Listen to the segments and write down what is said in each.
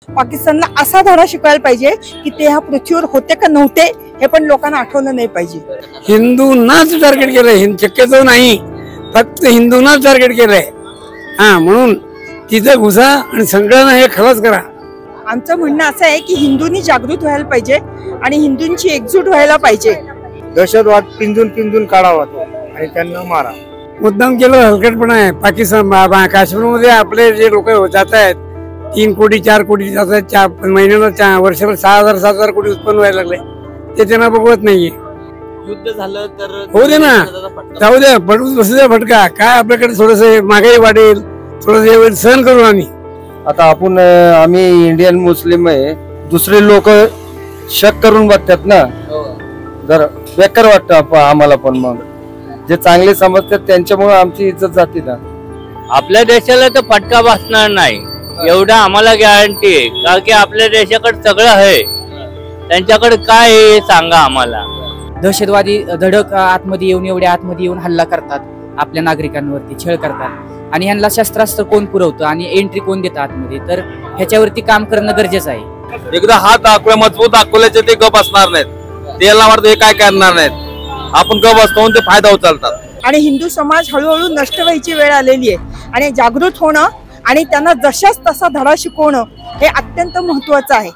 पाकिस्तानला असा धडा शिकवायला पाहिजे की ते ह्या पृथ्वीवर होते का नव्हते हे पण लोकांना आठवलं नाही पाहिजे। हिंदूंनाच टार्गेट केलंय, शक्यतो नाही, फक्त हिंदूंनाच टार्गेट केलंय। म्हणून तिथे घुसा आणि सगळ्यांना हे खलास करा। आमचं म्हणणं असं आहे की हिंदूंनी जागृत व्हायला पाहिजे आणि हिंदूंची एकजूट व्हायला पाहिजे। दहशतवाद पिंजून पिंजून काढावा आणि त्यांना मारा। मुद्दाम केलं हलकटपणा आहे। पाकिस्तान काश्मीरमध्ये आपले जे लोक जात आहेत 3 कोटी 4 कोटी जात आहेत, महिन्याला वर्षभर 6,000-7,000 कोटी उत्पन्न व्हायला लागले, ते त्यांना बघवत नाहीये। युद्ध झालं तर हो दे ना, जाऊ द्या, पडून बसू द्या फटका, काय आपल्याकडे थोडस महागाई वाढेल, थोडस सहन करू आम्ही। आता आम्ही इंडियन मुस्लिम आहे, दुसरे लोक शक करून बघतात ना, जर बेकार वाटतं आम्हाला, पण मग जे चांगले समजतात त्यांच्यामुळे आमची इज्जत जाते ना। आपल्या देशाला तर फटका बसणार नाही एवढा आम्हाला गॅरंटी आहे, कारण की आपल्या देशाकडे सगळं आहे, त्यांच्याकडे काय आहे सांगा आम्हाला। दहशतवादी धडक आतमध्ये येऊन एवढ्या आतमध्ये येऊन हल्ला करतात, आपल्या नागरिकांवरती छळ करतात आणि ह्यांना शस्त्रास्त्र कोण पुरवतं आणि एंट्री कोण देतं आतमध्ये, तर ह्याच्यावरती काम करणं गरजेचं आहे। एकदा हात दाखवले, मजबूत दाखवल्याचे ते गप असणार नाहीत, त्याला वाटतं हे काय करणार नाहीत, आपण गप असतो ते फायदा उचलतात। आणि हिंदू समाज हळूहळू नष्ट व्हायची वेळ आलेली आहे आणि जागृत होणं आणि त्यांना जशाच तसा धडा शिकवणं हे अत्यंत महत्त्वाचं आहे।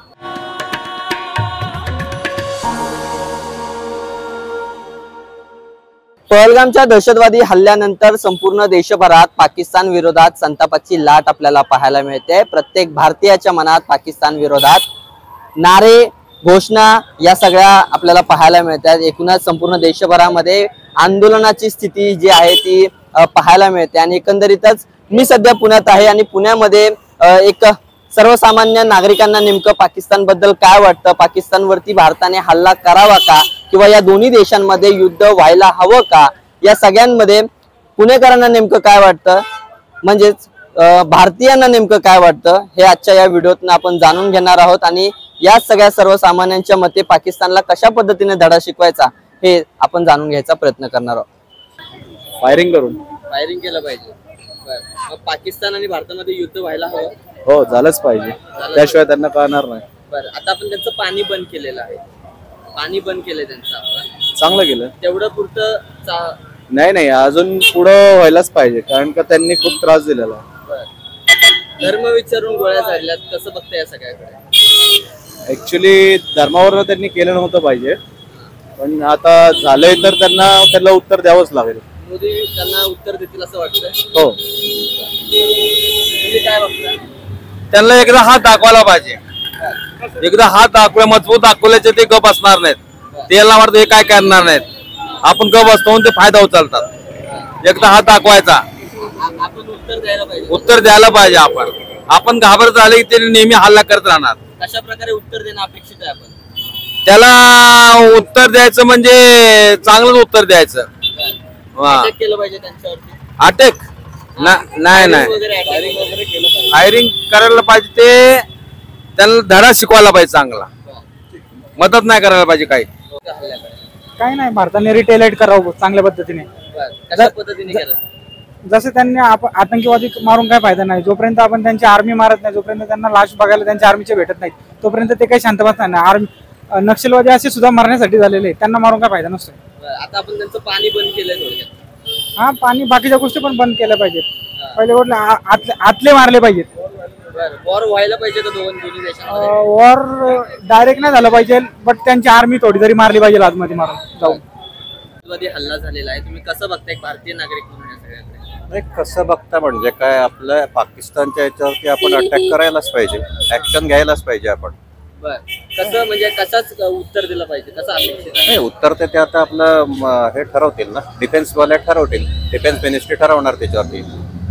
पहलगामच्या दहशतवादी हल्ल्यानंतर संपूर्ण देशभरात पाकिस्तान विरोधात संतापाची लाट आपल्याला पाहायला मिळते। प्रत्येक भारतीयाच्या मनात पाकिस्तान विरोधात नारे, घोषणा या सगळ्या आपल्याला पाहायला मिळतात। एकूणच संपूर्ण देशभरामध्ये आंदोलनाची स्थिती जी आहे ती पाहायला मिळते आणि एकंदरीतच मी सध्या पुण्यात आहे आणि पुण्यामध्ये एक सर्वसामान्य नागरिकांना नेमकं पाकिस्तान बद्दल काय वाटतं, पाकिस्तानवरती भारताने हल्ला करावा का किंवा या दोन्ही देशांमध्ये युद्ध व्हायला हवं का, या सगळ्यांमध्ये पुणेकरांना नेमकं काय वाटतं, म्हणजेच भारतीयांना नेमकं काय वाटतं हे आजच्या या व्हिडिओतून आपण जाणून घेणार आहोत आणि या सगळ्या सर्वसामान्यांच्या मते पाकिस्तानला कशा पद्धतीने धडा शिकवायचा हे आपण जाणून घ्यायचा प्रयत्न करणार आहोत। फायरिंग केलं पाहिजे। पाकिस्तान आणि भारतामध्ये युद्ध व्हायला हवं? हो, झालंच पाहिजे, त्याशिवाय त्यांना कळणार नाही। बरं, आता आपण त्यांचं पाणी बंद केलेलं आहे, पाणी बंद केलंय त्यांचं, आपण चांगलं केलं, तेवढं पुरतं नाही, अजून पुढं व्हायलाच पाहिजे, कारण का त्यांनी खूप त्रास दिलेला आहे। धर्म विचारून गोळ्या झाडल्यात, कसं बघताय या सगळ्याकडे? ऍक्च्युली धर्मावर त्यांनी केलं नव्हतं पाहिजे, पण आता झालंय तर त्याला उत्तर द्यावंच लागेल। मोदी त्यांना उत्तर देतील असं वाटतंय? हो। काय बघताय? त्यांना एकदा हात दाखवायला पाहिजे, एकदा हात दाखवले, मजबूत दाखवल्याचे ते गप असणार नाहीत, त्याला वाटतं हे काय करणार नाहीत, आपण गप असतो ते फायदा उचलतात। एकदा हात दाखवायचा, आपण उत्तर द्यायला पाहिजे। आपण घाबरत झाले की ते नेहमी हल्ला करत राहणार। कशा प्रकारे उत्तर देणं अपेक्षित आहे? आपण त्याला उत्तर द्यायचं म्हणजे चांगलंच उत्तर द्यायचं। केलं पाहिजे त्यांच्यावरती अटॅक नाही, फायरिंग करायला पाहिजे, ते त्यांना धडा शिकवायला पाहिजे, चांगला मदत नाही करायला पाहिजे। काही नाही, भारताने रिटेलाइट करावं चांगल्या पद्धतीने। कशा पद्धतीने केलं? जसं त्यांनी आतंकवादी मारून काय फायदा नाही, जोपर्यंत आपण त्यांची आर्मी मारत नाही, जोपर्यंत त्यांना लाश बघायला त्यांच्या आर्मीचे भेटत नाही, तोपर्यंत ते काही शांत बसणार नाही। आर्मी नक्षलवादी असे सुद्धा मरण्यासाठी झालेले, त्यांना मारून काय फायदा नसतो। आता आपण त्यांचं पाणी बंद केलंय थोडक्यात। हा, पाणी, बाकीच्या गोष्टी पण बंद केल्या पाहिजेत, पहिले गोष्ट आतले मारले पाहिजेत। वॉर व्हायला पाहिजे का दोन्ही देशांमध्ये? वॉर डायरेक्ट नाही झालं पाहिजे, बट त्यांची आर्मी थोडी तरी मारली पाहिजे आतमध्ये मारून जाऊन। हल्ला झालेला आहे, तुम्ही कसं बघताय एक भारतीय नागरिक म्हणून या सगळ्याकडे? कसं बघता म्हणजे काय, आपलं पाकिस्तानच्या याच्यावरती आपण अटॅक करायलाच पाहिजे, ऍक्शन घ्यायलाच पाहिजे आपण। कसं म्हणजे कशाच उत्तर दिलं पाहिजे, कसं अपेक्षित आहे? उत्तर ते आता आपलं हे ठरवतील ना, डिफेन्स वाले ठरवतील, डिफेन्स मिनिस्ट्री ठरवणार त्याच्यावरती,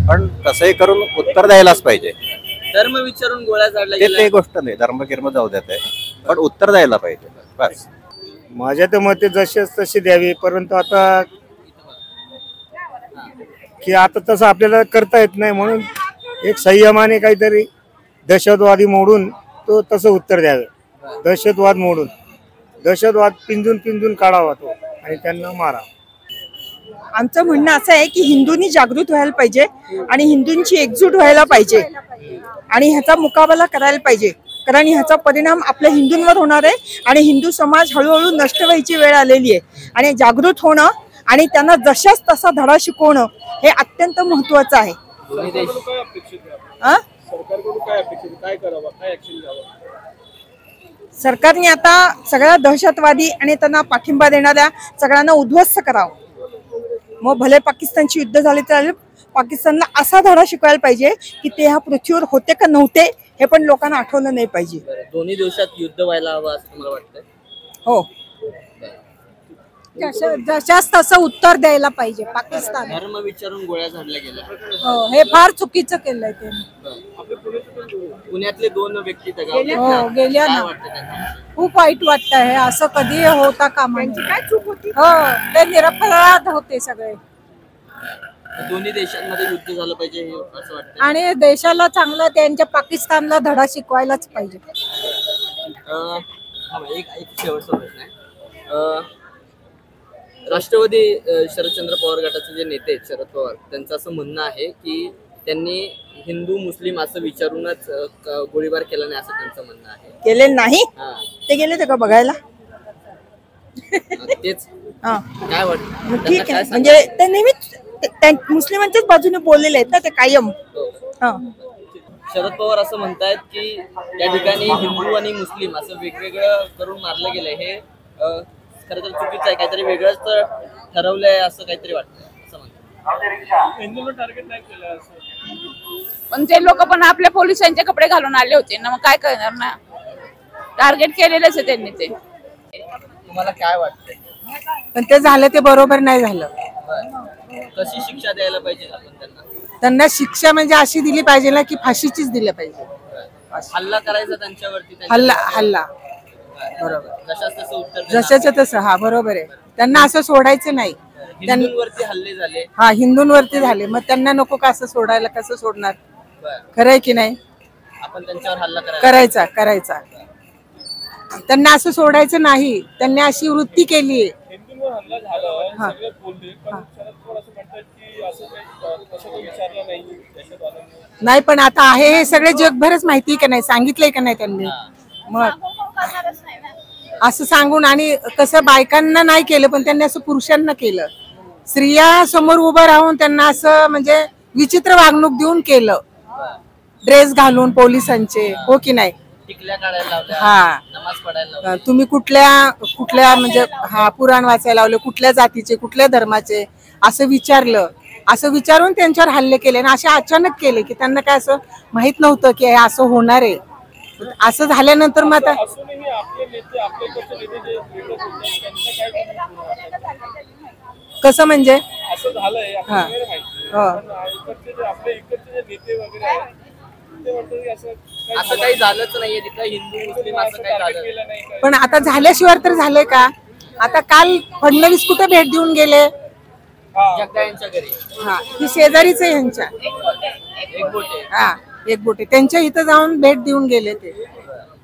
पण कसंही करून उत्तर द्यायलाच पाहिजे। धर्म विचारून गोळ्या झाडल्या ते गोष्ट नाही, धर्म जाऊ देत आहे, पण उत्तर द्यायला पाहिजे बस। माझ्या तर मते जसेच तसे द्यावे, परंतु आता तसं आपल्याला करता येत नाही, म्हणून एक संयमाने काहीतरी दहशतवादी मोडून तो तसं उत्तर द्यावे। दहशतवाद मोडून, दहशतवाद पिंजून पिंजून काढावा आणि त्यांना मारा। आमचं म्हणणं असं आहे की हिंदूंनी जागृत व्हायला पाहिजे आणि हिंदूंची एकजूट व्हायला पाहिजे आणि ह्याचा मुकाबला करायला पाहिजे, कारण ह्याचा परिणाम आपल्या हिंदूंवर होणार आहे आणि हिंदू समाज हळूहळू नष्ट व्हायची वेळ आलेली आहे आणि जागृत होणं आणि त्यांना जशाच तसा धडा शिकवणं हे अत्यंत महत्वाचं आहे. सरकारने आता सगळ्या दहशतवादी आणि त्यांना पाठिंबा देणाऱ्या सगळ्यांना उद्ध्वस्त करावं. मग भले पाकिस्तानची युद्ध झाले तर पाकिस्तानला असा धडा शिकवायला पाहिजे की ते ह्या पृथ्वीवर होते का नव्हते हे पण लोकांना आठवलं नाही पाहिजे. दोन्ही दिवसात युद्ध व्हायला हवं असं तुम्हाला वाटतंय? हो, जशाच तसं उत्तर द्यायला पाहिजे. पाकिस्तान धर्म विचारून गोळ्या झाडल्या गेल्या, हे फार चुकीचं केलंय त्यांनी. पुण्यातले 2 व्यक्ती गेल्या ना, खूप वाईट वाटतं. हे असं कधी होता कामा नये. काय चूक होती? हो, ते निरपराध होते सगळे. दोन्ही देशांमध्ये युद्ध झालं पाहिजे हे असं वाटतं आणि देशाला चांगलं त्यांच्या पाकिस्तानला धडा शिकवायलाच पाहिजे. एक शेवटचा प्रश्न आहे. राष्ट्रवादी शरदचंद्र पवार गटाचे जे नेते आहेत शरद पवार, त्यांचं असं म्हणणं आहे की त्यांनी हिंदू मुस्लिम असं विचारूनच गोळीबार केला नाही असं त्यांचं म्हणणं आहे. केले नाही? ते गेले ते का बघायला? तेच काय वाटतं? ठीक आहे, म्हणजे ते नेहमीच मुस्लिमांच्याच बाजूने बोललेले आहेत ना ते कायम. शरद पवार असं म्हणतायत की त्या ठिकाणी हिंदू आणि मुस्लिम असं वेगवेगळं करून मारलं गेलंय, हे खरं तर चुकीचं आहे, काहीतरी वेगळंच ठरवलंय असं काहीतरी वाटतं असं म्हणतात. पण ते लोक पण आपल्या पोलिसांचे कपडे घालून आले होते ना, मग काय करणार ना, टार्गेट केलेलंच आहे त्यांनी. ते तुम्हाला काय वाटतंय? पण ते झालं ते बरोबर नाही झालं. कशी शिक्षा द्यायला पाहिजे आपण त्यांना? त्यांना शिक्षा म्हणजे अशी दिली पाहिजे ना की फाशीचीच दिली पाहिजे. हल्ला करायचा त्यांच्यावरती, हल्ला बरोबर, जशाच तसं उत्तर जशाचं तसं. हा बरोबर आहे, त्यांना असं सोडायचं नाही. हिंदूंवरती हल्ले झाले, हा हिंदूंवरती झाले, मग त्यांना नको का असं सोडायला? कसं सोडणार? खरंय की नाही? आपण त्यांच्यावर हल्ला करायचा त्यांना असं सोडायचं नाही. त्यांनी अशी वृत्ती केली. नाही, पण आता आहे हे सगळे जगभरच माहिती का नाही, सांगितलंय का नाही त्यांनी? मग असं सांगून आणि कसं बायकांना नाही केलं पण त्यांनी असं पुरुषांना केलं. स्त्रिया समोर उभं राहून त्यांना असं म्हणजे विचित्र वागणूक देऊन केलं, ड्रेस घालून पोलिसांचे. हो की नाही? हा, तुम्ही कुठल्या म्हणजे हा पुराण वाचायला लावले, कुठल्या जातीचे कुठल्या धर्माचे असं विचारलं. असं विचारून त्यांच्यावर हल्ले केले आणि असे अचानक केले की त्यांना काय असं माहित नव्हतं की असं होणार आहे. असं झाल्यानंतर मग आता कसं म्हणजे असं काही झालंच नाहीये तिथं, हिंदू मुस्लिम असं काही झालं. पण आता झाल्याशिवाय तर झालंय का? आता काल फडणवीस कुठे भेट देऊन गेले? जगदा यांच्या घरी. हा, ही शेजारीच आहे यांच्या. हा, एक बोटे त्यांच्या इथं जाऊन भेट देऊन गेले ते.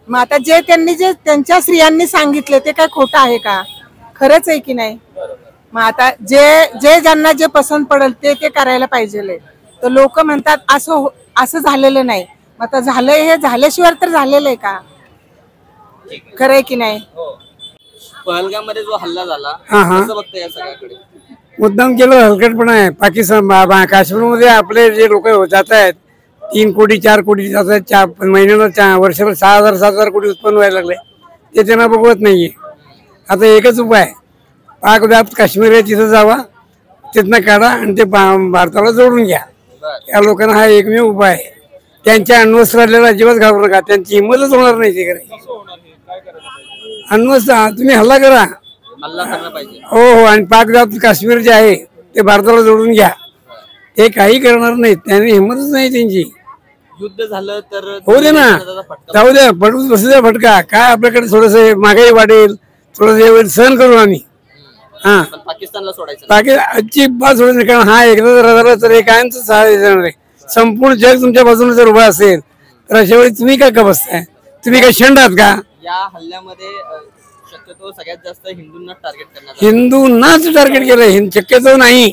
मग आता जे त्यांच्या स्त्रियांनी सांगितले ते काय खोटं आहे का? खरंच आहे की नाही? मग आता जे ज्यांना जे पसंत पडेल ते करायला पाहिजे. तर लोक म्हणतात असं झालेलं नाही. मग आता झालंय, हे झाल्याशिवाय तर झालेलं आहे का? खरंय की नाही? पहलगाम मध्ये जो हल्ला झाला कसं बघताय या सगळ्याकडे? मुद्दाम केलं, हलकटपणा आहे. पाकिस्तान काश्मीरमध्ये आपले जे लोक जात आहेत 3 कोटी 4 कोटी जात आहेत, 4 महिन्याला वर्षभर 6,000-7,000 कोटी उत्पन्न व्हायला लागले. ते त्यांना बघवत नाहीये. आता एकच उपाय, पाक व्याप्त काश्मीर आहे तिथं जावा, तिथनं काढा आणि ते भारताला जोडून घ्या. या लोकांना हा एकमेव उपाय आहे. त्यांच्या अण्वस्त्राला अजिबात घाबरू नका, त्यांची हिंमतच होणार नाही. ते करायची अण्वस्त्र तुम्ही हल्ला करा, हो, आणि पाक व्याप्त काश्मीर जे आहे ते भारताला जोडून घ्या. ते काही करणार नाहीत, त्यांनी हिंमतच नाही त्यांची. युद्ध झालं तर होऊ दे ना, जाऊ द्या, पडून बसू द्या फटका. काय आपल्याकडे थोडस महागाई वाढेल, थोडस सहन करू आम्ही. हा, पाकिस्तानला सोडायचं अजिबात सोडायचं नाही, कारण हा एकदा जर झाला तर हे कायमच सहाय्य देणार आहे. संपूर्ण जग तुमच्या बाजूने जर उभा असेल तर अशा वेळी तुम्ही काय का बसताय? तुम्ही काय शंड आहात का? या हल्ल्यामध्ये शक्यतो सगळ्यात जास्त हिंदूंना टार्गेट करण्यात आलं. हिंदूंनाच टार्गेट केलंय, शक्यतो नाही,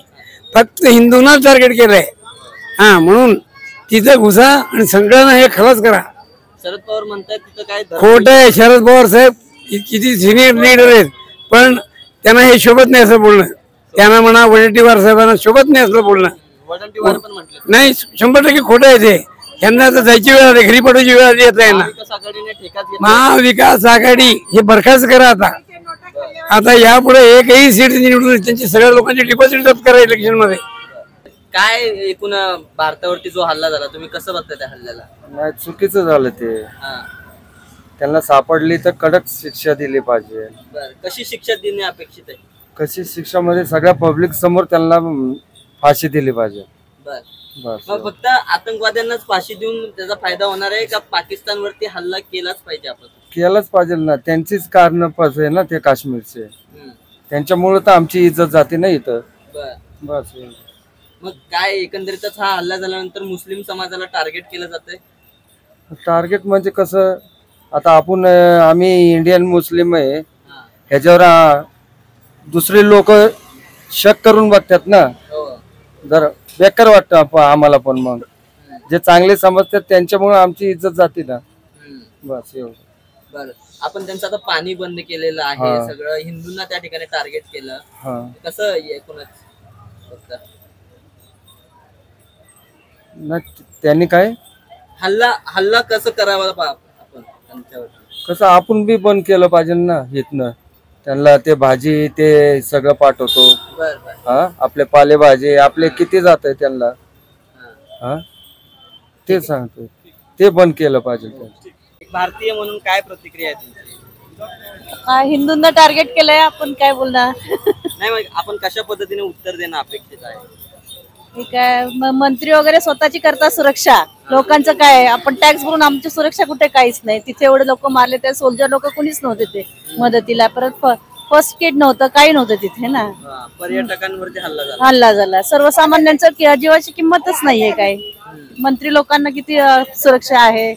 फक्त हिंदूंनाच टार्गेट केलंय. हा, म्हणून तिथं घुसा आणि सगळ्यांना हे खलास करा. शरद पवार म्हणतात तिथं काय खोट आहे. शरद पवार साहेब किती सिनियर लीडर आहेत, पण त्यांना हे शोभत नाही असं बोलणं. त्यांना म्हणा वडेट्टीवार साहेबांना शोभत नाही असं बोलणं. वडंटीवार पण म्हटलं. नाही, 100% खोटं आहे ते. त्यांना आता जायची वेळ आली, घरी पडूची वेळ आली. येत ना महाविकास आघाडीने ठेकाच घेतला. महाविकास आघाडी हे बरखास्त करा. आता यापुढे एकही सीट निवडून त्यांची सगळ्या लोकांची डिपॉझिट जप्त करा इलेक्शन मध्ये. काय एकूण भारतावरती जो हल्ला झाला तुम्ही कसं बघता त्या हल्ल्याला? नाही, चुकीचं झालं ते. हा, त्यांना सापडली तर कडक शिक्षा दिली पाहिजे. बरं. कशी शिक्षा देणे अपेक्षित आहे? कशी शिक्षा मध्ये सगळ्या पब्लिक समोर त्यांना फाशी दिली पाहिजे. बरं. बस. मग फक्त आतंकवाद्यांनाच फाशी देऊन त्याचा फायदा होणार आहे का पाकिस्तानवरती हल्ला केलाच पाहिजे आपण? केलंच पाहिजे ना, त्यांचीच कारण आहे ना ते काश्मीरचे. त्यांच्यामुळे तर आमची इज्जत जाते ना इथं. बरं. बस. मग काय एकंदरीतच हा हल्ला झाल्यानंतर मुस्लिम समाजाला टार्गेट केलं जातंय? टार्गेट म्हणजे कसं, आता आम्ही इंडियन मुस्लिम आहे, ह्याच्यावर दुसरे लोक शक करून बघतात ना. जर बेकार वाटतं आम्हाला पण. मग जे चांगले समजतात त्यांच्यामुळे आमची इज्जत जाते ना. बस एवढं. बरं. आपण त्यांचं आता पाणी बंद केलेलं आहे, सगळं हिंदूंना त्या ठिकाणी टार्गेट केलं, कसं एकूणच बघता? त्यांनी काय हल्ला कसं करावा आपण त्यांच्यावर? कसं आपण बी बंद केलं पाहिजे ना इथनं. त्यांना ते भाजी ते सगळं पाठवतो. हा, आपले पालेभाजी आपले किती जात आहे त्यांना. हा, ते सांगतो, ते बंद केलं पाहिजे. एक भारतीय म्हणून काय प्रतिक्रिया आहे तुमची? हिंदूंना टार्गेट केलंय, आपण काय बोलणार? नाही, मग आपण कशा पद्धतीने उत्तर देणं अपेक्षित आहे? ठीक आहे, मंत्री वगैरे स्वतःची करतात सुरक्षा, लोकांचं काय? आपण टॅक्स भरून आमची सुरक्षा कुठे? काहीच नाही. तिथे एवढे लोक मारले, ते सोल्जर लोक कोणीच नव्हते ते मदतीला. परत फर्स्ट एड नव्हतं, काही नव्हतं तिथे ना. पर्यटकांवरती हल्ला झाला. सर्वसामान्यांचं जीवाची किंमतच नाहीये. काय मंत्री लोकांना किती सुरक्षा आहे,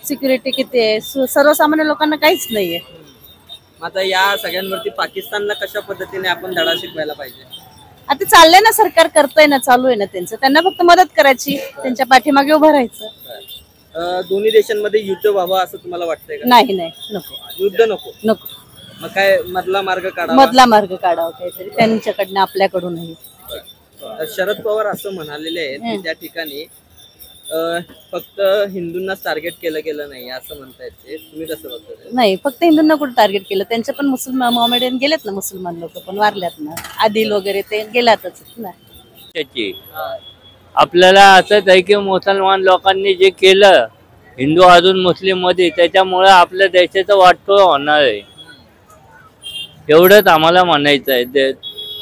सिक्युरिटी किती आहे, सर्वसामान्य लोकांना काहीच नाहीये. आता या सगळ्यांवरती पाकिस्तानला कशा पद्धतीने आपण धडा शिकवायला पाहिजे? आता चाललंय ना, सरकार करतंय ना, चालू आहे ना त्यांचं. त्यांना फक्त मदत करायची, त्यांच्या पाठीमागे उभं राहायचं. दोन्ही देशांमध्ये युद्ध व्हावं असं तुम्हाला वाटतंय का? नाही, नको युद्ध नको. मग काय मधला मार्ग काढावा? मधला मार्ग काढावा काहीतरी त्यांच्याकडनं, आपल्याकडूनही. शरद पवार असं म्हणालेले आहेत की त्या ठिकाणी फक्त हिंदूंनाच टार्गेट केलं गेलं नाही असं म्हणतायत ते. तुम्ही कसं बघता? नाही, फक्त हिंदूंना कुठे टार्गेट केलं? त्यांचे पण मुसलमान मोमेडियन गेलेत ना, मुसलमान लोक पण वारल्यात ना, आदिल वगैरे ते गेलातच ना. आपल्याला असंच आहे की मुसलमान लोकांनी जे केलं हिंदू अजून मुस्लिम मध्ये, त्याच्यामुळे आपल्या देशाचं वाटोळं होणार आहे, एवढंच आम्हाला म्हणायचं आहे.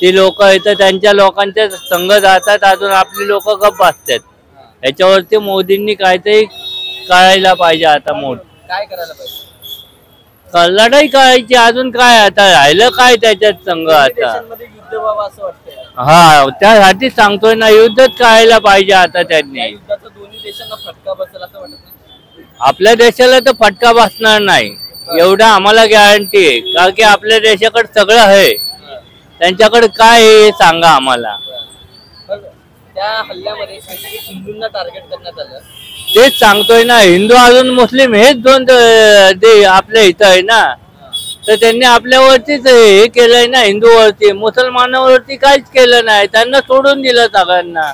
ती लोक इथं त्यांच्या लोकांच्या संघ जातात, अजून आपली लोक गप्प बसतात. याच्यावरती मोदींनी काहीतरी करायला पाहिजे. आता काय करायला पाहिजे? लढाई करायची, अजून काय आता राहिलं काय त्याच्यात संघ आता? युद्ध व्हावं असं वाटतंय? हा, त्यासाठी सांगतोय ना, युद्धच करायला पाहिजे आता त्यांनी. युद्धाचा दोन्ही देशांना फटका बसेल असं वाटत नाही? आपल्या देशाला तर फटका बसणार नाही, एवढं आम्हाला गॅरंटी आहे. कारण की आपल्या देशाकडे सगळं आहे, त्यांच्याकडे काय आहे सांगा आम्हाला. त्या हल्ल्यामध्ये हिंदूंना टार्गेट करण्यात आलं, तेच सांगतोय ना. हिंदू अजून मुस्लिम हेच दोन आपल्या इथं आहे ना, तर त्यांनी आपल्यावरतीच हे केलंय ना, हिंदूवरती. मुसलमानावरती काहीच केलं नाही, त्यांना सोडून दिलं सगळ्यांना.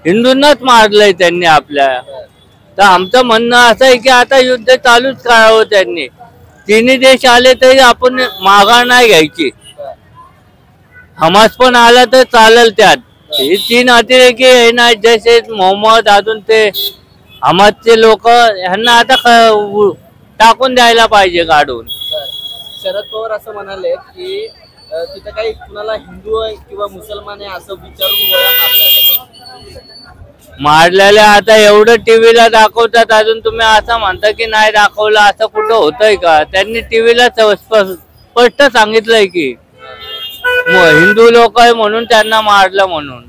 हिंदूंनाच मारलंय त्यांनी आपल्या. तर आमचं म्हणणं असं आहे की आता युद्ध चालूच करावं त्यांनी. तिन्ही देश आले तरी आपण माघार नाही घ्यायची. हमास पण आला तर चालेल त्यात. हे तीन अतिरेकी आहे ना, जैसे मोहम्मद, अजून ते हमासचे लोक, ह्यांना आता टाकून द्यायला पाहिजे काढून. शरद पवार असं म्हणाले की तिथं काही कुणाला हिंदू आहे किंवा मुसलमान आहे असं विचारून गोळ्या मारलेल्या आता एवढं टीव्हीला दाखवतात, अजून तुम्ही असं म्हणता की नाही दाखवलं, असं कुठं होतंय का? त्यांनी टीव्हीला स्पष्ट सांगितलंय की हिंदू लोक आहे म्हणून त्यांना मारलं म्हणून.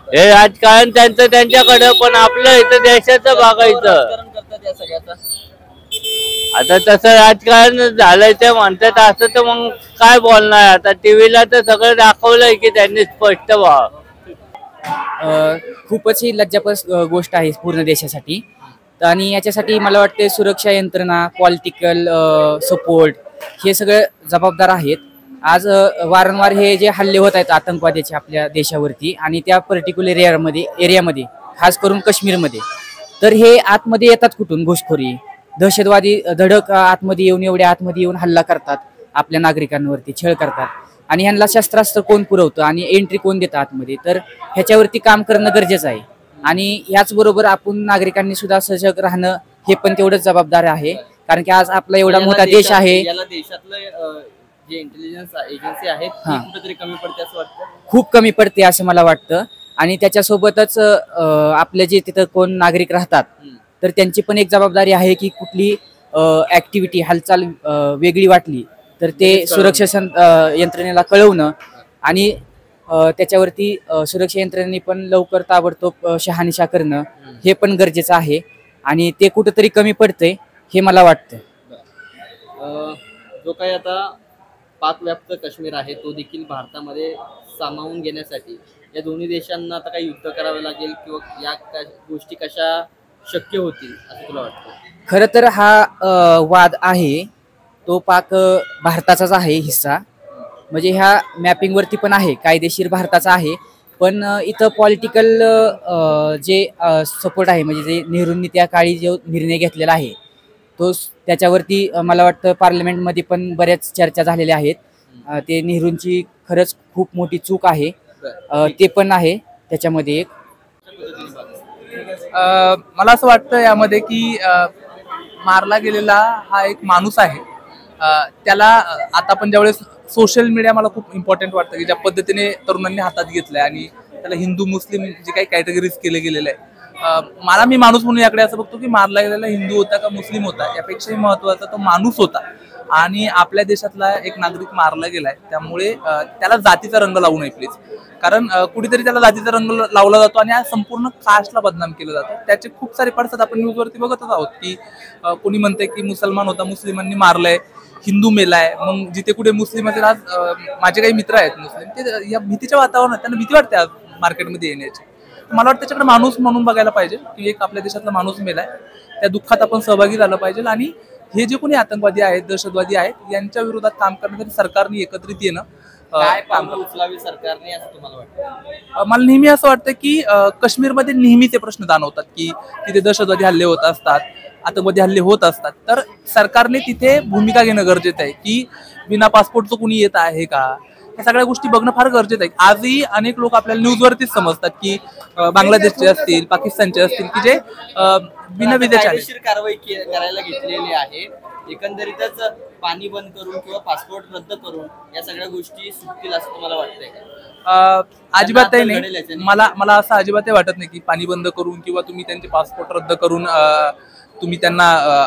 हे राजकारण त्यांचं त्यांच्याकडे, पण आपलं इथं देशाचं बघायचं. आता तसं राजकारण झालंय ते म्हणतात, असं तर मग काय बोलणार. आता टीव्हीला तर सगळं दाखवलंय की त्यांनी स्पष्ट व्हावं. खूपच ही लज्जास्पद गोष्ट आहे पूर्ण देशासाठी. आणि याच्यासाठी मला वाटते सुरक्षा यंत्रणा, पॉलिटिकल सपोर्ट हे सगळे जबाबदार आहेत. आज वारंवार हे जे हल्ले होत आहेत आतंकवाद्याचे आपल्या देशावरती आणि त्या पर्टिक्युलर एरियामध्ये खास करून काश्मीरमध्ये, तर हे आतमध्ये येतात कुठून? घुसखोरी, दहशतवादी धडक आतमध्ये येऊन एवढ्या आतमध्ये येऊन हल्ला करतात, आपल्या नागरिकांवरती छळ करतात. आणि ह्यांना शस्त्रास्त्र कोण पुरवतं आणि एंट्री कोण देतं आतमध्ये? तर ह्याच्यावरती काम करणं गरजेचं आहे. आणि याचबरोबर आपण नागरिकांनी सुद्धा सजग राहणं हे पण तेवढंच जबाबदार आहे. कारण की आज आपला एवढा मोठा देश आहे. याला देशातलं जे इंटेलिजन्स एजन्सी आहेत ती कुठेतरी कमी पडते असं वाटतं. खूप कमी पडते असं मला वाटतं. आणि त्याच्यासोबतच आपले जे तिथं कोण नागरिक राहतात तर त्यांची पण एक जबाबदारी आहे की कुठली ऍक्टिव्हिटी, हालचाल वेगळी वाटली तर ते सुरक्षा यंत्रणेला कळवणं आणि त्याच्यावरती सुरक्षा यंत्रणेने पण लवकर ताबडतोब शहानिशा करणं हे पण गरजेचं आहे. आणि ते कुठंतरी कमी पडतंय हे मला वाटतं. जो काही आता पाकव्याप्त काश्मीर आहे तो देखील भारतामध्ये सामावून घेण्यासाठी या दोन्ही देशांना आता काही युद्ध करावे लागेल किंवा या गोष्टी कशा शक्य होतील असं तुला वाटतं? खरं तर हा वाद आहे तो पाक भारताचाच आहे हिस्सा. म्हणजे ह्या मॅपिंगवरती पण आहे, कायदेशीर भारताचा आहे. पण इथं पॉलिटिकल जे सपोर्ट आहे, म्हणजे जे नेहरूंनी त्या काळी जो निर्णय घेतलेला आहे तो त्याच्यावरती मला वाटतं पार्लमेंटमध्ये पण बऱ्याच चर्चा झालेल्या आहेत. ते नेहरूंची खरंच खूप मोठी चूक आहे, ते पण आहे त्याच्यामध्ये एक. मला असं वाटतं यामध्ये की मारला गेलेला हा एक माणूस आहे. त्याला आता पण ज्यावेळेस सोशल मीडिया मला खूप इम्पॉर्टंट वाटतं की ज्या पद्धतीने तरुणांनी हातात घेतलंय आणि त्याला हिंदू मुस्लिम जे काही कॅटेगरीज केले गेलेले आहे. मला मी माणूस म्हणून याकडे असं बघतो की मारला गेलेला हिंदू होता का मुस्लिम होता यापेक्षाही महत्वाचा तो माणूस होता. आणि आपल्या देशातला एक नागरिक मारला गेलाय त्यामुळे त्याला जातीचा रंग लावू नये प्लीज. कारण कुठेतरी त्याला जातीचा रंग लावला जातो आणि आज संपूर्ण कास्टला बदनाम केलं जातं. त्याचे खूप सारे पडसाद आपण न्यूजवरती बघतच आहोत की कोणी म्हणतंय की मुसलमान होता मुस्लिमांनी मारलंय, हिंदू मेलाय. मग जिथे कुठे मुस्लिम असेल, आज माझे काही मित्र आहेत मुस्लिम, ते या भीतीच्या वातावरणात त्यांना भीती वाटते आज मार्केटमध्ये येण्याची. मला वाटतं त्याच्याकडे माणूस म्हणून बघायला पाहिजे की एक आपल्या देशातला माणूस मेलाय, त्या दुःखात आपण सहभागी झालं पाहिजे. आणि हे जे कोणी आतंकवादी आहेत, दहशतवादी आहेत, यांच्या विरोधात काम करण्यासाठी सरकारने एकत्रित येणं उचलावी सरकारने असं तुम्हाला वाटतं? मला नेहमी असं वाटतं की काश्मीरमध्ये नेहमी ते प्रश्न जाणवतात की तिथे दहशतवादी हल्ले होत असतात, आतंकवादी हल्ले होत असतात. तर सरकारने तिथे भूमिका घेणं गरजेचं आहे की बिना पासपोर्टचं कुणी येत आहे का, या सगळ्या गोष्टी बघणं फार गरजेचं आहे. आजही अनेक लोक आपल्याला न्यूजवरतीच समजतात की बांगलादेशचे असतील, पाकिस्तानचे असतील की जे बिना विजेचे कारवाई करायला घेतलेली आहे. एकंदरीतच पाणी बंद करून किंवा पासपोर्ट रद्द करून या सगळ्या गोष्टी सुटतील असं तुम्हाला वाटतंय का? अजिबातही नाही. मला असं अजिबातही वाटत नाही की पाणी बंद करून किंवा तुम्ही त्यांचे पासपोर्ट रद्द करून तुम्ही त्यांना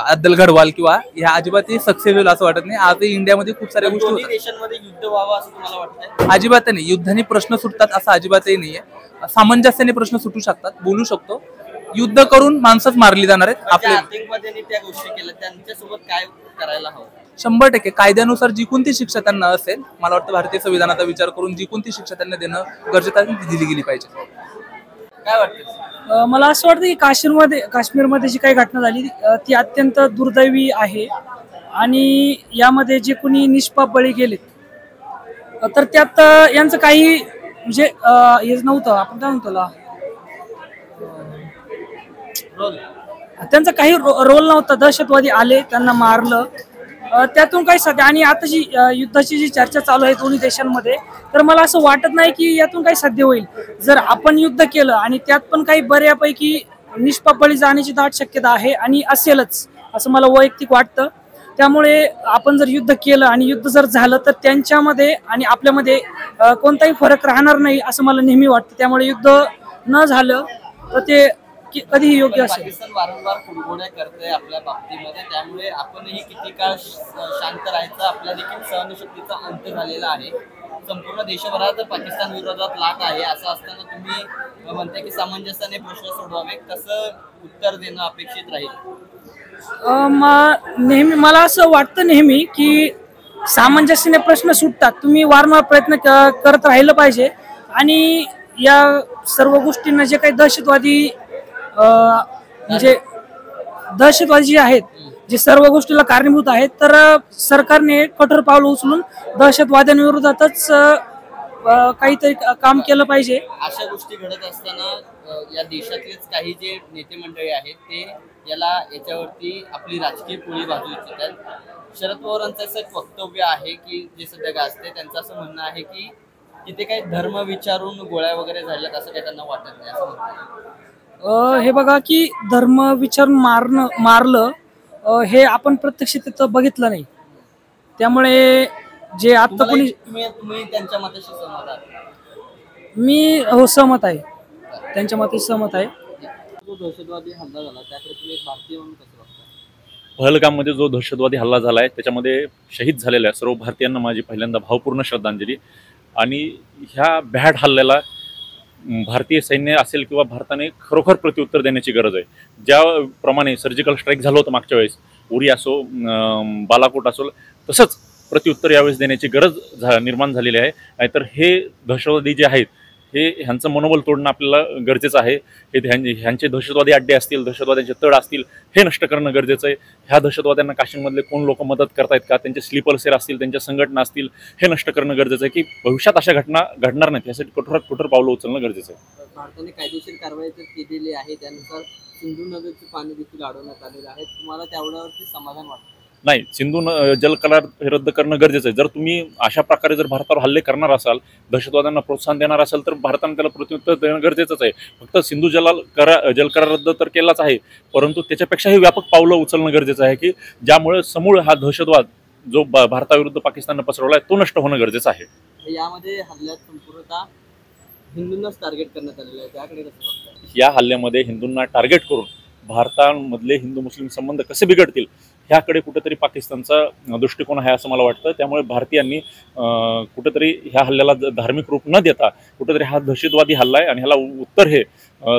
अद्दल घडवाल किंवा ह्या अजिबातही सक्सेस होईल असं वाटत नाही. आजही इंडियामध्ये खूप साऱ्या गोष्टी होतात. देशांमध्ये युद्ध व्हावं असं तुम्हाला वाटतंय? अजिबात नाही. युद्धाने प्रश्न सुटतात असं अजिबातही नाहीये. सामंजस्याने प्रश्न सुटू शकतात, बोलू शकतो. युद्ध करून माणसंच मारली जाणार आहेत. आपल्या आतंकवाद्यांनी त्या गोष्टी केल्या, त्यांच्यासोबत काय करायला हवं? 100% कायद्यानुसार जी कोणती शिक्षा त्यांना असेल, मला वाटतं भारतीय संविधानाचा विचार करून जी कोणती शिक्षा त्यांना देणं गरजेचं आहे ती दिली गेली पाहिजे. काय वाटतं? मला असं वाटतं की काश्मीरमध्ये जी काही घटना झाली ती अत्यंत दुर्दैवी आहे. आणि यामध्ये जे कोणी निष्पाप बळी गेलेत तर त्यात यांचं काही म्हणजे हेच नव्हतं. आपण काय म्हणतो त्यांचा काही रोल नव्हता. दहशतवादी आले, त्यांना मारलं, त्यातून काही सध्या. आणि आता जी युद्धाची जी चर्चा चालू आहे दोन्ही देशांमध्ये, तर मला असं वाटत नाही की यातून काही साध्य होईल. जर आपण युद्ध केलं आणि त्यात पण काही बऱ्यापैकी निष्पाप बळी जाण्याची दाट शक्यता आहे आणि असेलच असं मला वैयक्तिक वाटतं. त्यामुळे आपण जर युद्ध केलं आणि युद्ध जर झालं तर त्यांच्यामध्ये आणि आपल्यामध्ये कोणताही फरक राहणार नाही असं मला नेहमी वाटतं. त्यामुळे युद्ध न झालं तर ते कधीही योग्य असेल. पाकिस्तान वारंवार कुरघोड्या करते आपल्या बाबतीमध्ये, त्यामुळे आपणही किती काळ शांत राहायचं, आपल्या देखील सहनशक्तीचा अंत झालेला आहे. संपूर्ण देशभरात पाकिस्तान विरोधात लाट आहे. असं असताना तुम्ही म्हणताय की सामंजस्याने प्रश्न सोडवावे, कसं उत्तर देणं अपेक्षित राहील? नेहमी मला असं वाटतं नेहमी की सामंजस्याने प्रश्न सुटतात. तुम्ही वारंवार प्रयत्न करत राहिलं पाहिजे आणि या सर्व गोष्टींना जे काही दहशतवादी म्हणजे दहशतवादी जे आहेत, जे सर्व गोष्टीला कारणीभूत आहेत, तर सरकारने कठोर पाऊल उचलून दहशतवाद्यांविरोधातच काहीतरी काम केलं पाहिजे. अशा गोष्टी घडत असताना या देशातलेच काही जे नेते मंडळी आहेत ते याच्यावरती आपली राजकीय पोळी भाजू इच्छितात. शरद पवारांचं असं एक वक्तव्य आहे की जे सध्या गाजते, त्यांचं असं म्हणणं आहे की तिथे काही धर्म विचारून गोळ्या वगैरे झाल्यात असं काही त्यांना वाटत नाही असं म्हणतात. हे बघा की धर्म विचारून मारलं हे आपण प्रत्यक्ष तिथं बघितलं नाही. त्यामुळे जे आता कोणी तुम्ही त्यांच्या मताशी सहमत आहात? मी हो सहमत आहे, त्यांच्या मताशी सहमत आहे. जो दहशतवादी हल्ला झाला त्याकडे तुम्ही एक भारतीय म्हणून कसं बघता? पहलगाममध्ये जो दहशतवादी हल्ला झाला आहे त्याच्यामध्ये शहीद झालेल्या सर्व भारतीयांना माझी पहिल्यांदा भावपूर्ण श्रद्धांजली. आणि ह्या भ्याड हल्ल्याला भारतीय सैन्य असेल किंवा भारताने खरोखर प्रत्युत्तर देण्याची गरज आहे. ज्याप्रमाणे सर्जिकल स्ट्राईक झालं होतं मागच्या वेळेस, उरी असो बालाकोट असो, तसंच प्रत्युत्तर यावेळेस देण्याची गरज निर्माण झालेली आहे. नाहीतर हे दहशतवादी जे आहेत ह्यांचं मनोबल तोडणं आपल्याला गरजेचं आहे. ह्यांचे दहशतवादी अड्डे असतील, दहशतवाद्यांचे तळ असतील, हे नष्ट करणं गरजेचं आहे. ह्या दहशतवाद्यांना काश्मीरमधले कोण लोक मदत करतायत का, त्यांचे स्लीपर सेल असतील, त्यांच्या संघटना असतील, हे नष्ट करणं गरजेचं आहे की भविष्यात अशा घटना घडणार नाहीत. यासाठी कठोर पावलं उचलणं गरजेचं आहे. भारताने कायदेशीर कारवाई केलेली आहे, त्यानुसार सिंधू नदीचे पाणी देखील अडवण्यात आलेलं आहे. तुम्हाला त्यावरती समाधान वाटतं? नाही, सिंधू जल करार रद्द करणं गरजेचं आहे. जर तुम्ही अशा प्रकारे जर भारतावर हल्ले करणार असाल, दहशतवाद्यांना प्रोत्साहन देणार असाल, तर भारताने त्याला प्रत्युत्तर देणं गरजेचंच आहे. फक्त सिंधू जल करार रद्द तर केलाच आहे, परंतु त्याच्यापेक्षाही व्यापक पावलं उचलणं गरजेचं आहे की ज्यामुळे समूळ हा दहशतवाद जो भारताविरुद्ध पाकिस्ताननं पसरवला आहे तो नष्ट होणं गरजेचं आहे. यामध्ये हल्ल्यात संपूर्णतः हिंदूंनाच टार्गेट करण्यात आलेलं आहे, त्याकडे कसं बघताय? या हल्ल्यामध्ये हिंदूंना टार्गेट करून भारतामधले हिंदू मुस्लिम संबंध कसे बिघडतील ह्याकडे कुठेतरी पाकिस्तानचा दृष्टिकोन आहे असं मला वाटतं. त्यामुळे भारतीयांनी कुठेतरी ह्या हल्ल्याला धार्मिक रूप न देता कुठेतरी हा दहशतवादी हल्ला आहे आणि ह्याला उत्तर हे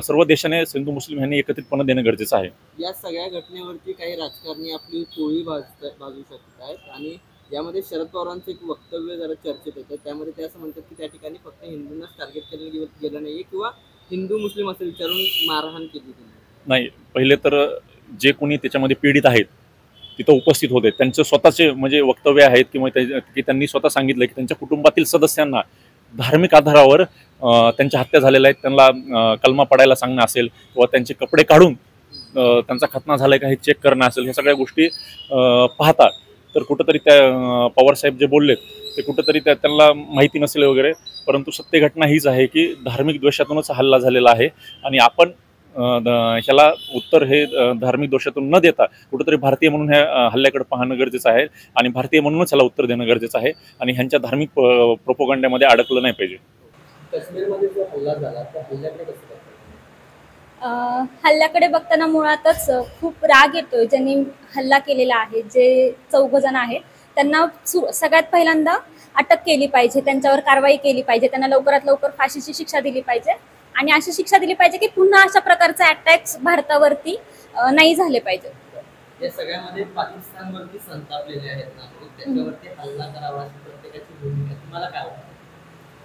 सर्व देशाने हिंदू मुस्लिम यांनी एकत्रितपणे देणं गरजेचं आहे. या सगळ्या घटनेवरती काही राजकारणी आपली पोळी बाजू शकत आहेत आणि यामध्ये शरद पवारांचं एक वक्तव्य जरा चर्चेत येतं. त्यामध्ये ते असं म्हणतात की त्या ठिकाणी फक्त हिंदूंनाच टार्गेट केलं गेलं नाही किंवा हिंदू मुस्लिम असं विचारून मारहाण केली नाही. पहिले तर जे कोणी त्याच्यामध्ये पीडित आहेत तिथं उपस्थित होते त्यांचे स्वतःचे म्हणजे वक्तव्य आहेत किंवा की त्यांनी स्वतः सांगितलं की त्यांच्या कुटुंबातील सदस्यांना धार्मिक आधारावर त्यांच्या हत्या झालेल्या आहेत, त्यांना कलमा पडायला सांगणं असेल किंवा त्यांचे कपडे काढून त्यांचा खतना झालाय का हे चेक करणं असेल, ह्या सगळ्या गोष्टी पाहता तर कुठंतरी त्या पवारसाहेब जे बोललेत ते कुठंतरी त्यांना माहिती नसेल वगैरे, परंतु सत्य घटना हीच आहे की धार्मिक द्वेषातूनच हल्ला झालेला आहे आणि आपण ह्याला उत्तर हे धार्मिक दोषातून न देता कुठेतरी भारतीय म्हणून ह्या हल्ल्याकडे पाहणं गरजेचं आहे आणि भारतीय म्हणूनच ह्याला उत्तर देणं गरजेचं आहे आणि ह्यांच्या धार्मिक प्रोपोगंड्यामध्ये अडकलं नाही पाहिजे. काश्मीरमध्ये जो हल्ला झाला त्या हल्ल्याकडे कसं हल्ल्याकडे बघताना मुळातच खूप राग येतोय. ज्यांनी हल्ला केलेला आहे, जे 4 जण आहेत, त्यांना सगळ्यात पहिल्यांदा अटक केली पाहिजे, त्यांच्यावर कारवाई केली पाहिजे, त्यांना लवकरात लवकर फाशीची शिक्षा दिली पाहिजे आणि अशी शिक्षा दिली पाहिजे की पुन्हा अशा प्रकारचे अटॅक्स भारतावरती नाही झाले पाहिजे. या सगळ्यामध्ये पाकिस्तानवरती संतापलेले आहेत नागरिक, त्याच्यावरती हल्ला करावा अशी प्रत्येकाची भूमिका. तुम्हाला काय वाटतं?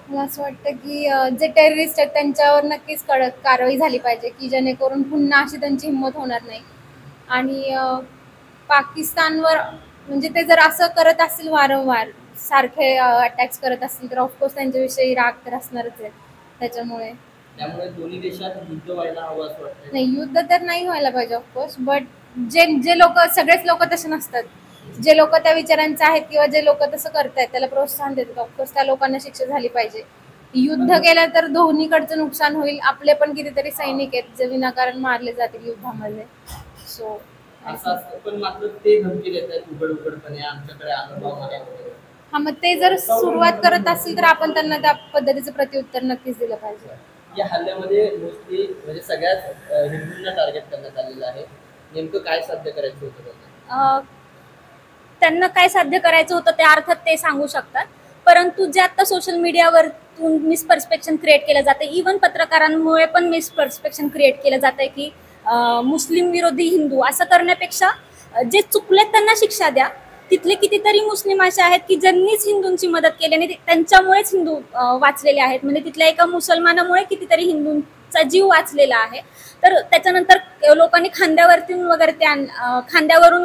मला असं वाटतं की जे टेररिस्ट आहेत त्यांच्यावर नक्कीच कडक कारवाई झाली पाहिजे की जेणेकरून पुन्हा अशी त्यांची हिंमत होणार नाही. आणि पाकिस्तानवर म्हणजे ते जर असं करत असतील वारंवार सारखे अटॅक्स करत असतील तर ऑफकोर्स त्यांच्याविषयी राग तर असणारच आहे. त्यामुळे दोन्ही देशात युद्ध व्हायला हवं असं वाटतं? नाही, युद्ध तर नाही व्हायला पाहिजे ऑफकोर्स, बट जे लोक, सगळेच लोक तसे नसतात. जे लोक त्या विचारांचे आहेत किंवा जे लोक तसं करतायत त्याला प्रोत्साहन देतात, ऑफकोर्स त्या लोकांना शिक्षा झाली पाहिजे. युद्ध केलं तर दोन्हीकडचं नुकसान होईल. आपले पण कितीतरी सैनिक आहेत जे विनाकारण मारले जातील युद्धामध्ये. सो पण मात्र ते धमकी देतात उघडपणे आमच्याकडे अनुभव आहे. हा, मग ते जर सुरुवात करत असतील तर आपण त्यांना त्या पद्धतीचं प्रत्युत्तर नक्कीच दिलं पाहिजे. या हल्ल्यामध्ये मोस्टली म्हणजे सगळ्याच हिंदूंना टार्गेट करण्यात आलेलं आहे. नेमकं काय साध्य करायचं होतं त्यांना काय साध्य करायचं होतं ते अर्थात ते सांगू शकतात, परंतु जे आता सोशल मीडियावरतून मिसपर्स्पेक्शन क्रिएट केलं जातं, इव्हन पत्रकारांमुळे पण मिसपर्स्पेक्शन क्रिएट केलं जात आहे की मुस्लिम विरोधी हिंदू असं करण्यापेक्षा जे चुकलेत त्यांना शिक्षा द्या. तिथले कितीतरी मुस्लिम असे आहेत की ज्यांनीच हिंदूंची मदत केली आणि त्यांच्यामुळेच हिंदू वाचलेले आहेत. म्हणजे तिथल्या एका मुसलमानामुळे कितीतरी हिंदूंचा जीव वाचलेला आहे. तर त्याच्यानंतर लोकांनी खांद्यावरून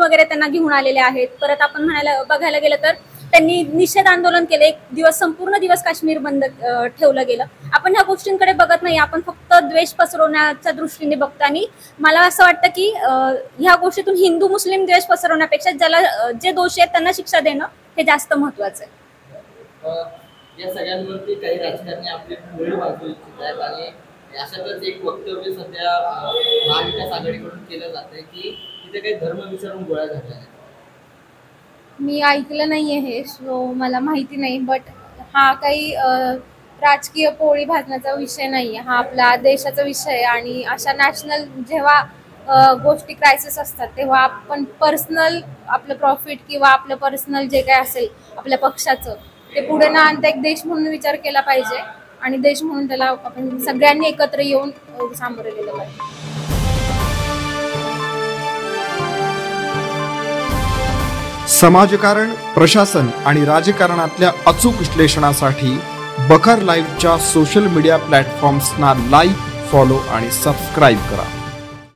वगैरे त्यांना घेऊन आलेले आहेत. परत आपण बघायला गेलं तर त्यांनी निषेध आंदोलन केलं. एक दिवस संपूर्ण दिवस काश्मीर बंद ठेवलं गेलं. आपण ह्या गोष्टींकडे बघत नाही, आपण फक्त द्वेष पसरवण्याच्या दृष्टीने बघतो. आणि मला असं वाटतं की ह्या गोष्टीतून हिंदू मुस्लिम द्वेष पसरवण्यापेक्षा ज्याला जे दोषी आहेत त्यांना शिक्षा देणं हे जास्त महत्वाचं आहे. या सगळ्यांवरती काही राजकारणी आपली गोळी वाजवू इच्छित आहेत आणि अशातच एक वक्तव्य सध्या महाविकास आघाडीकडून केलं जातंय की तिथे काही धर्म विसरून गोळ्या झाल्या आहेत. मी ऐकलं नाहीये हे, सो मला माहिती नाही. बट हा काही राजकीय पोळी भाजण्याचा विषय नाहीये, हा आपला देशाचा विषय आहे. आणि अशा नॅशनल जेव्हा गोष्टी क्रायसिस असतात तेव्हा आपण पर्सनल आपलं प्रॉफिट किंवा आपलं पर्सनल जे काय असेल आपल्या पक्षाचं ते पुढे ना आणता एक देश म्हणून विचार केला पाहिजे आणि देश म्हणून त्याला आपण सगळ्यांनी एकत्र येऊन सामोरे गेलं पाहिजे. समाजकारण, प्रशासन आणि राजकारणातल्या अचूक विश्लेषणासाठी बखर लाईव्हच्या सोशल मीडिया प्लॅटफॉर्म्सना लाईक, फॉलो आणि सबस्क्राईब करा.